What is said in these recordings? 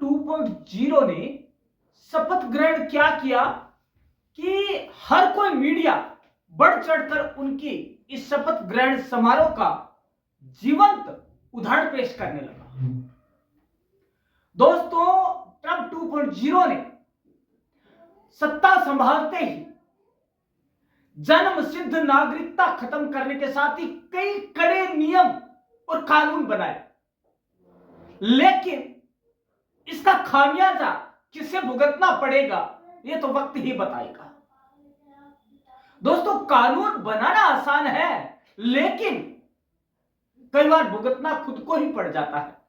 2.0 ने शपथ ग्रहण क्या किया कि हर कोई मीडिया बढ़ चढ़कर उनकी इस शपथ ग्रहण समारोह का जीवंत उदाहरण पेश करने लगा। दोस्तों, ट्रंप 2.0 ने सत्ता संभालते ही जन्म सिद्ध नागरिकता खत्म करने के साथ ही कई कड़े नियम और कानून बनाए, लेकिन इसका खामियाजा किसे भुगतना पड़ेगा यह तो वक्त ही बताएगा। दोस्तों, कानून बनाना आसान है, लेकिन कई बार भुगतना खुद को ही पड़ जाता है।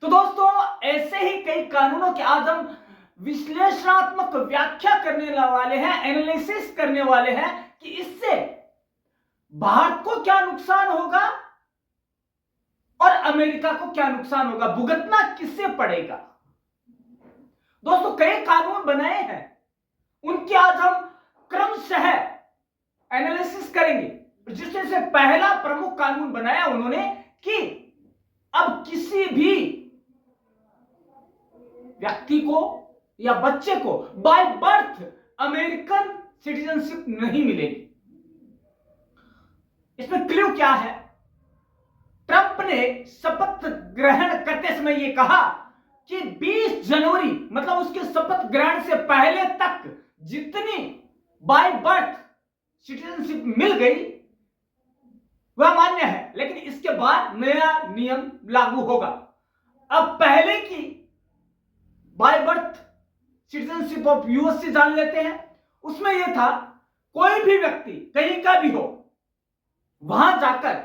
तो दोस्तों, ऐसे ही कई कानूनों के आज हम विश्लेषणात्मक व्याख्या करने वाले हैं, एनालिसिस करने वाले हैं कि इससे भारत को क्या नुकसान होगा और अमेरिका को क्या नुकसान होगा, भुगतना किससे पड़ेगा। दोस्तों, कई कानून बनाए हैं, उनकी आज हम क्रमशः एनालिसिस करेंगे। जिसमें से पहला प्रमुख कानून बनाया उन्होंने कि अब किसी भी व्यक्ति को या बच्चे को बाय बर्थ अमेरिकन सिटीजनशिप नहीं मिलेगी। इसमें क्लू क्या है? ट्रंप ने शपथ ग्रहण करते समय यह कहा कि 20 जनवरी मतलब उसके शपथ ग्रहण से पहले तक जितनी बाय बर्थ सिटीजनशिप मिल गई वह मान्य है, लेकिन इसके बाद नया नियम लागू होगा। अब पहले की by birth citizenship of US से जान लेते हैं। उसमें यह था, कोई भी व्यक्ति कहीं का भी हो, वहां जाकर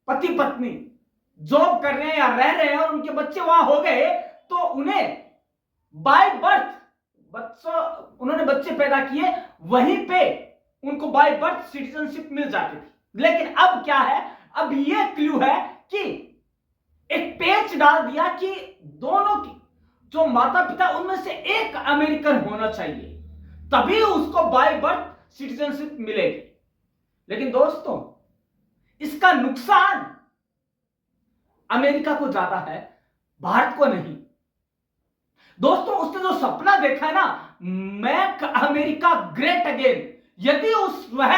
पति पत्नी जॉब कर रहे हैं या रह रहे हैं और उनके बच्चे वहां हो गए तो उन्हें बाय बर्थ उन्होंने बच्चे पैदा किए, वहीं पे उनको बाय बर्थ सिटीजनशिप मिल जाती थी। लेकिन अब क्या है? अब यह क्लू है कि एक पेच डाल दिया कि दोनों की जो माता पिता उनमें से एक अमेरिकन होना चाहिए, तभी उसको बाय बर्थ सिटीजनशिप मिलेगी। लेकिन दोस्तों, इसका नुकसान अमेरिका को ज्यादा है, भारत को नहीं। दोस्तों, उसने जो सपना देखा है ना, मेक अमेरिका ग्रेट अगेन, यदि वह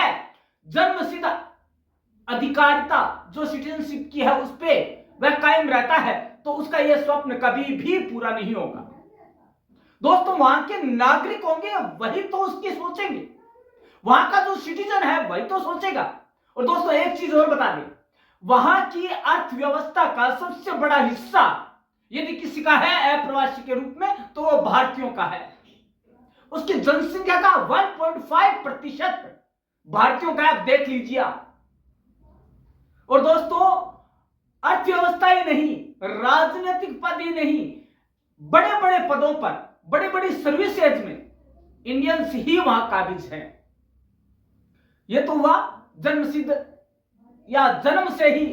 जन्मसिद्ध अधिकारिता जो सिटीजनशिप की है उस पर वह कायम रहता है तो उसका यह स्वप्न कभी भी पूरा नहीं होगा। दोस्तों, वहां के नागरिक होंगे वही तो उसकी सोचेंगे, वहां का जो सिटीजन है वही तो सोचेगा। और दोस्तों, एक चीज और बता दें, वहां की अर्थव्यवस्था का सबसे बड़ा हिस्सा यदि किसी का है अप्रवासी के रूप में तो वो भारतीयों का है। उसकी जनसंख्या का 1.5% भारतीयों का, आप देख लीजिए। और दोस्तों, अर्थव्यवस्था ही नहीं, राजनीतिक पद ही नहीं, बड़े बड़े पदों पर, बड़ी बड़ी सर्विसेज में इंडियंस ही वहां काबिज हैं। यह तो हुआ जन्मसिद्ध या जन्म से ही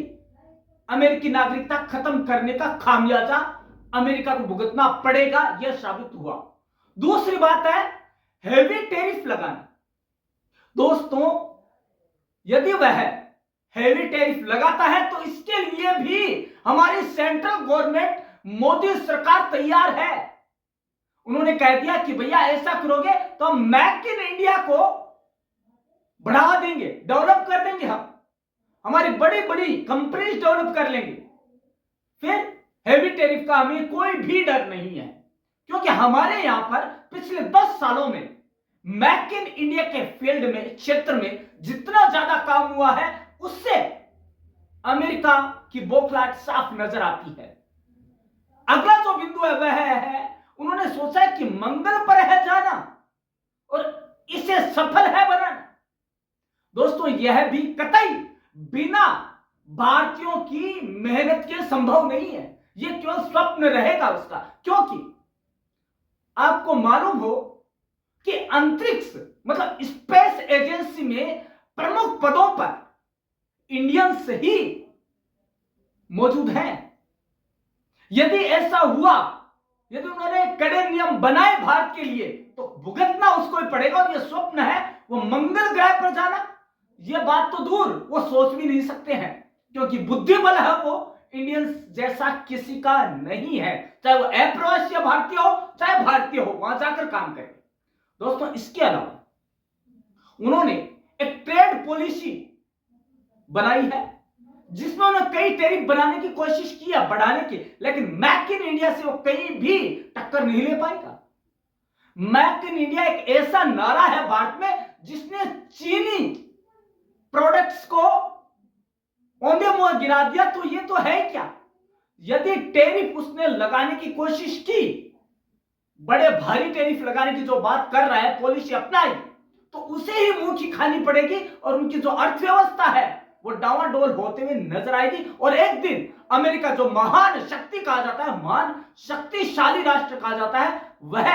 अमेरिकी नागरिकता खत्म करने का खामियाजा अमेरिका को भुगतना पड़ेगा, यह साबित हुआ। दूसरी बात है हेवी टैरिफ लगाना। दोस्तों, यदि वह हेवी टैरिफ लगाता है तो इसके लिए भी हमारी सेंट्रल गवर्नमेंट, मोदी सरकार तैयार है। उन्होंने कह दिया कि भैया ऐसा करोगे तो हम मेक इन इंडिया को बढ़ावा देंगे, डेवलप कर देंगे, हम हमारी बड़ी बड़ी कंपनीज डेवलप कर लेंगे। फिर हेवी टैरिफ का हमें कोई भी डर नहीं है, क्योंकि हमारे यहां पर पिछले 10 सालों में मेक इन इंडिया के फील्ड में, क्षेत्र में जितना ज्यादा काम हुआ है उससे अमेरिका की बौखलाहट साफ नजर आती है। अगला जो बिंदु है वह है उन्होंने सोचा है कि मंगल पर है जाना और इसे सफल है बनाना। दोस्तों, यह भी कतई बिना भारतीयों की मेहनत के संभव नहीं है, यह केवल स्वप्न रहेगा उसका। क्योंकि आपको मालूम हो कि अंतरिक्ष मतलब स्पेस एजेंसी में प्रमुख पदों पर इंडियंस ही मौजूद हैं। यदि ऐसा हुआ, यदि उन्होंने कड़े नियम बनाए भारत के लिए तो भुगतना उसको ही पड़ेगा। और यह स्वप्न है वो मंगल ग्रह पर जाना, यह बात तो दूर, वो सोच भी नहीं सकते हैं, क्योंकि बुद्धि बल है वो इंडियंस जैसा किसी का नहीं है, चाहे वो अप्रवासी भारतीय हो चाहे भारतीय हो, वहां जाकर काम करे। दोस्तों इसके अलावा उन्होंने एक ट्रेड पॉलिसी बनाई है जिसमें उन्होंने कई टैरिफ बनाने की कोशिश की है, बढ़ाने की, लेकिन मेक इन इंडिया से वो कहीं भी टक्कर नहीं ले पाएगा। मेक इन इंडिया एक ऐसा नारा है भारत में जिसने चीनी प्रोडक्ट्स को औंधे मुंह गिरा दिया। तो ये तो है क्या? यदि टैरिफ उसने लगाने की कोशिश की, बड़े भारी टैरिफ लगाने की जो बात कर रहा है, पॉलिसी अपनाई, तो उसे ही मुंह की खानी पड़ेगी और उनकी जो अर्थव्यवस्था है वो डावाडोल होते हुए नजर आएगी। और एक दिन अमेरिका, जो महान शक्ति कहा जाता है, महान शक्तिशाली राष्ट्र कहा जाता है, वह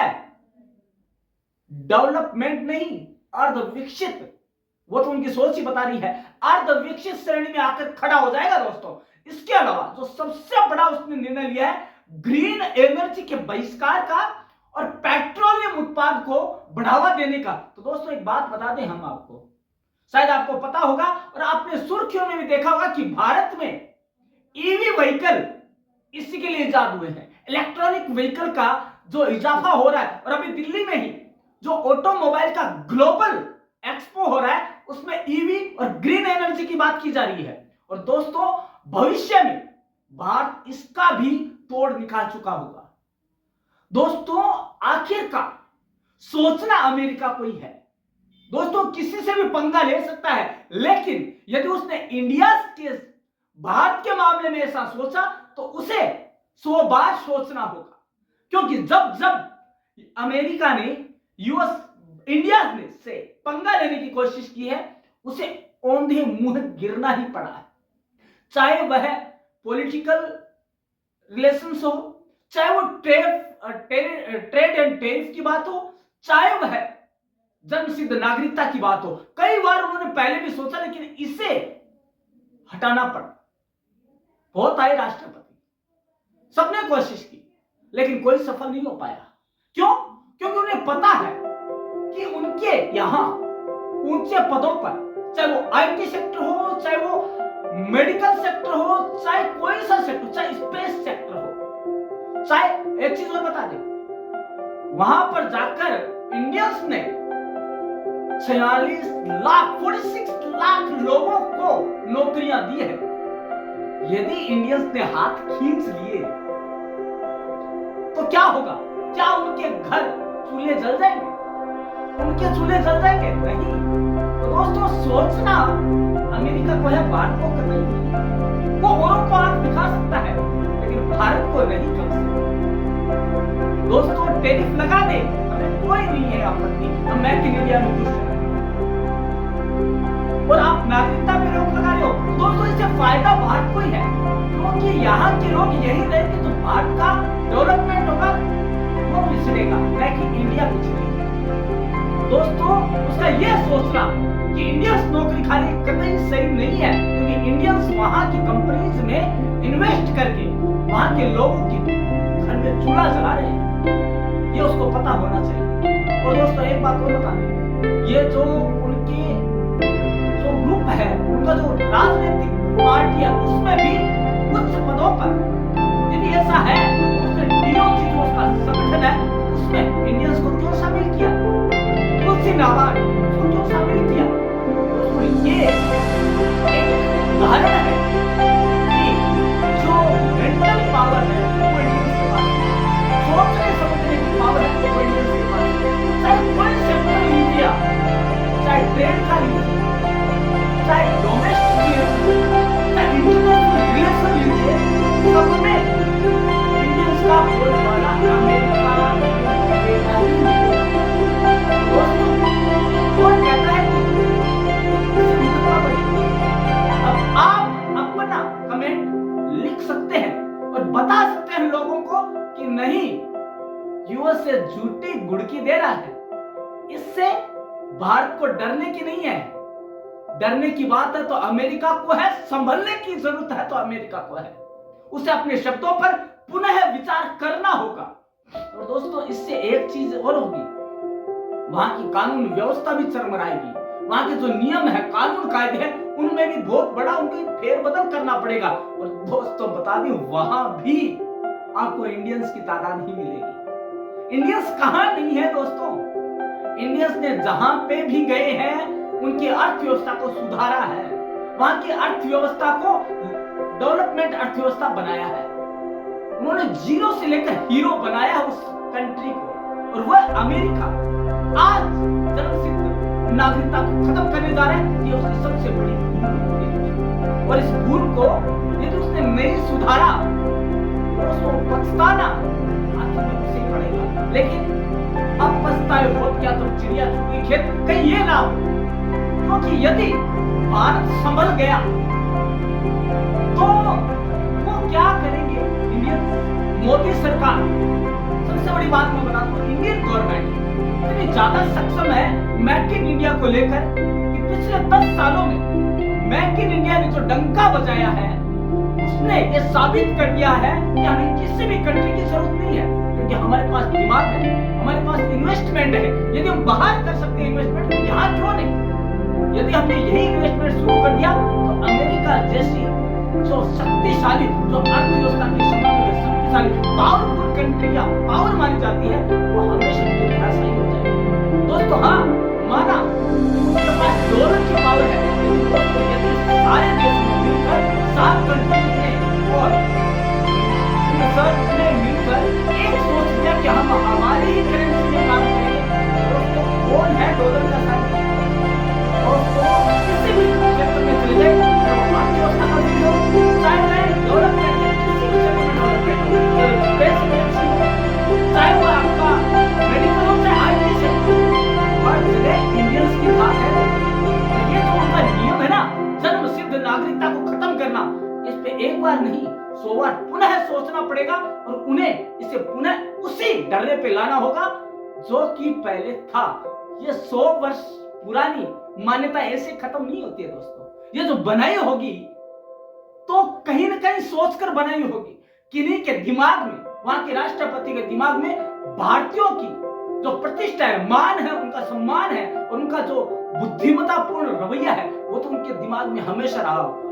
डेवलपमेंट नहीं, अर्धविकसित, वो तो उनकी सोच ही बता रही है, अर्धविकसित श्रेणी में आकर खड़ा हो जाएगा। दोस्तों इसके अलावा जो सबसे बड़ा उसने निर्णय लिया है, ग्रीन एनर्जी के बहिष्कार का और पेट्रोलियम उत्पाद को बढ़ावा देने का। तो दोस्तों एक बात बता दें हम आपको, शायद आपको पता होगा और आपने सुर्खियों में भी देखा होगा कि भारत में ईवी व्हीकल इसी के लिए इजाद हुए हैं। इलेक्ट्रॉनिक व्हीकल का जो इजाफा हो रहा है, और अभी दिल्ली में ही जो ऑटोमोबाइल का ग्लोबल एक्सपो हो रहा है, उसमें ईवी और ग्रीन एनर्जी की बात की जा रही है। और दोस्तों भविष्य में भारत इसका भी तोड़ निकाल चुका होगा। दोस्तों आखिरकार सोचना अमेरिका कोई है। दोस्तों किसी से भी पंगा ले सकता है, लेकिन यदि उसने इंडिया के, भारत के मामले में ऐसा सोचा तो उसे 100 बार सोचना होगा। क्योंकि जब जब अमेरिका ने इंडिया से पंगा लेने की कोशिश की है, उसे औंधे मुंह गिरना ही पड़ा है। चाहे वह पॉलिटिकल रिलेशंस हो, चाहे वो ट्रेड एंड टैरिफ की बात हो, चाहे वह जन्मसिद्ध नागरिकता की बात हो। कई बार उन्होंने पहले भी सोचा, लेकिन इसे हटाना पड़ा। बहुत आए राष्ट्रपति, सबने कोशिश की, लेकिन कोई सफल नहीं हो पाया। क्यों? क्योंकि उन्हें पता है कि उनके यहां ऊंचे पदों पर, चाहे वो आईटी सेक्टर हो, चाहे वो मेडिकल सेक्टर हो, चाहे कोई सा सेक्टर, चाहे स्पेस सेक्टर हो, चाहे एक चीज और बता दें, वहां पर जाकर इंडियंस ने 46 लाख लोगों को नौकरियां दी है। यदि इंडियंस ने हाथ खींच लिए तो क्या होगा? क्या उनके घर चूल्हे जल जाएंगे? उनके चूल्हे जल जाएंगे? नहीं। तो दोस्तों सोचना अमेरिका को है, भारत को करना ही। वो औरों को आंख दिखा सकता है, लेकिन भारत को नहीं कर सकता। दोस्तों टैरिफ लगा दे, हमें कोई नहीं है आपत्ति, हम मेक इन इंडिया में खुश हैं। और आप नागरिकता पे रोक लगा रहे हो, दोस्तों इससे फायदा भारत को ही है, क्योंकि यहाँ के लोग यही रहेंगे तो भारत का डेवलपमेंट होगा, वो पिछड़ेगा, मेक इन इंडिया पिछड़ेगा। दोस्तों उसका यह सोचना कि इंडियंस नौकरी खाने कतई सही नहीं है, क्योंकि इंडियंस वहां की कंपनीज में इन्वेस्ट करके वहां के लोगों के घर में चूल्हा जला रहे हैं, ये उसको पता होना चाहिए। और दोस्तों एक बात और बता दें, ये जो उनके जो ग्रुप है, उनका जो राजनीतिक पार्टी है, उसमें भी उच्च पदों पर यदि ऐसा है, उसने डीओजी जो उसका संगठन है, उसमें इंडियंस को क्यों शामिल किया? तुलसी नावाड उसको क्यों शामिल किया? तो ये एक उदाहरण है कि जो मेंटल पावर है वो इंडियंस के पास है, सोचने समझने की पावर है वो इंडियंस के पास है। चाहे कोई सेक्टर लीजिए, चाहे ट्रेड का लीजिए, चाहे डोमेस्टिक, चाहे इंटरनेशनल रिलेशन लीजिए, सब में इंडियंस का बोलबाला अमेरिका कहता है कि अब आप अपना कमेंट लिख सकते हैं और बता सकते हैं लोगों को कि नहीं, यूएस से झूठी गुड़की दे रहा है, इससे भारत को डरने की नहीं है। डरने की बात है तो अमेरिका को है, संभलने की जरूरत है तो अमेरिका को है, उसे अपने शब्दों पर पुनः विचार करना होगा। और दोस्तों इससे एक चीज और होगी, वहां की कानून व्यवस्था भी चरमराएगी, वहां के जो नियम है, कानून कायदे हैं, उनमें भी बहुत बड़ा उनको फेरबदल करना पड़ेगा। और दोस्तों बता दें, वहां भी आपको इंडियंस की तादाद ही मिलेगी। इंडियंस कहां नहीं है दोस्तों? इंडियंस ने जहां पे भी गए हैं उनकी अर्थव्यवस्था को सुधारा है, वहां की अर्थव्यवस्था को डेवलपमेंट अर्थव्यवस्था बनाया है। उन्होंने जीरो से लेकर हीरो बनाया उस कंट्री को। और वह अमेरिका आज जन्मसिद्ध नागरिकता को खत्म करने जा रहा है। ये उसकी सबसे बड़ी भूल है। और इस भूल को यदि उसने नहीं सुधारा तो उसको पछताना आखिर में उसे पड़ेगा। लेकिन अब पछताए हो क्या तो चिड़िया चुगी खेत, कहीं ये ना हो। क्योंकि यदि भारत संभल गया तो वो क्या करेंगे इंडियन मोदी सरकार? सबसे बड़ी बात मैं बता दूं, इंडियन गवर्नमेंट इतनी ज्यादा सक्षम है मेक इन इंडिया को लेकर कि पिछले 10 सालों में मेक इन इंडिया ने जो डंका बजाया है उसने ये साबित कर दिया है कि हमें किसी भी कंट्री की जरूरत नहीं है, क्योंकि हमारे पास दिमाग है, हमारे पास इन्वेस्टमेंट है। यदि हम बाहर कर सकते हैं इन्वेस्टमेंट तो यहाँ क्यों नहीं? यदि हमने यही इन्वेस्टमेंट शुरू कर दिया तो अमेरिका जैसी जो शक्तिशाली, जो अर्थव्यवस्था की शक्तिशाली पावरफुल कंट्री या पावर मानी जाती है वो हमेशा के लिए धराशायी हो जाएगी। दोस्तों हाँ, माना उनके पास डॉलर की पावर है, यदि सारे देशों ने मिलकर 7 कंट्री ने और ने मिलकर एक सोच लिया कि हम हमारी ही करेंसी में काम करेंगे तो कौन है डॉलर का साथी? और तो किसी भी क्षेत्र में चले जाए, अर्थव्यवस्था का भी हो, चाहे वह डेवलपमेंट है, किसी भी क्षेत्र में डेवलपमेंट हो, स्पेस में चाहे वो आपका मेडिकल हो, चाहे आईटी सेक्टर, हर जगह इंडियंस की बात है। ये जो उनका नियम है ना, जन्म सिद्ध नागरिकता को खत्म करना, इस पे एक बार नहीं 100 बार पुनः सोचना पड़ेगा और उन्हें इसे पुनः उसी डर्रे पे लाना होगा जो कि पहले था। ये 100 वर्ष पुरानी मान्यता ऐसे खत्म नहीं होती है दोस्तों। ये जो बनाई होगी तो कहीं ना कहीं सोचकर बनाई होगी, किन्हीं के दिमाग में, वहां के राष्ट्रपति के दिमाग में भारतीयों की जो प्रतिष्ठा है, मान है, उनका सम्मान है और उनका जो बुद्धिमत्तापूर्ण रवैया है वो तो उनके दिमाग में हमेशा रहा होगा।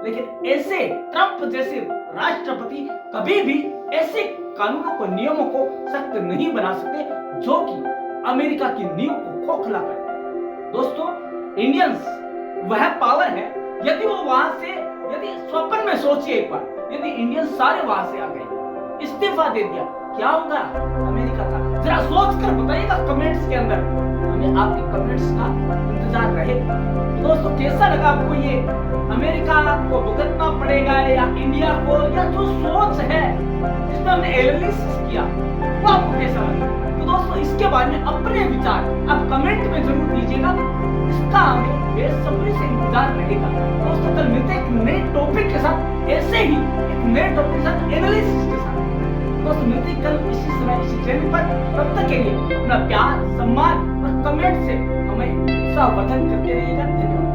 लेकिन ऐसे ट्रंप जैसे राष्ट्रपति कभी भी ऐसे कानूनों को, नियमों को सख्त नहीं बना सकते जो कि अमेरिका की नींव को खोखला करे। दोस्तों इंडियंस वह पावर है, यदि वो वहां से, यदि स्वप्न में सोचिए एक बार, यदि इंडियंस सारे वहां से आ गए, इस्तीफा दे दिया, क्या होगा अमेरिका का? जरा सोच कर बताइएगा कमेंट्स के अंदर, हमें आपके कमेंट्स का इंतजार रहेगा। तो दोस्तों कैसा लगा आपको ये अमेरिका को भुगतना पड़ेगा या इंडिया को, या जो सोच है जिसमें हमने एनालिसिस किया वो आपको कैसा लगा? तो दोस्तों इसके बारे में अपने विचार आप कमेंट में जरूर दीजिएगा, इसका हमें बेसब्री से इंतजार रहेगा। दोस्तों कल मिलते हैं एक नए टॉपिक के साथ, ऐसे ही एक नए टॉपिक के साथ, एनालिसिस के साथ। दोस्तों मिलते हैं कल इसी समय इसी चैनल पर। तब तक के लिए अपना प्यार, सम्मान और कमेंट से हमें उत्साहवर्धन करते रहिएगा। धन्यवाद।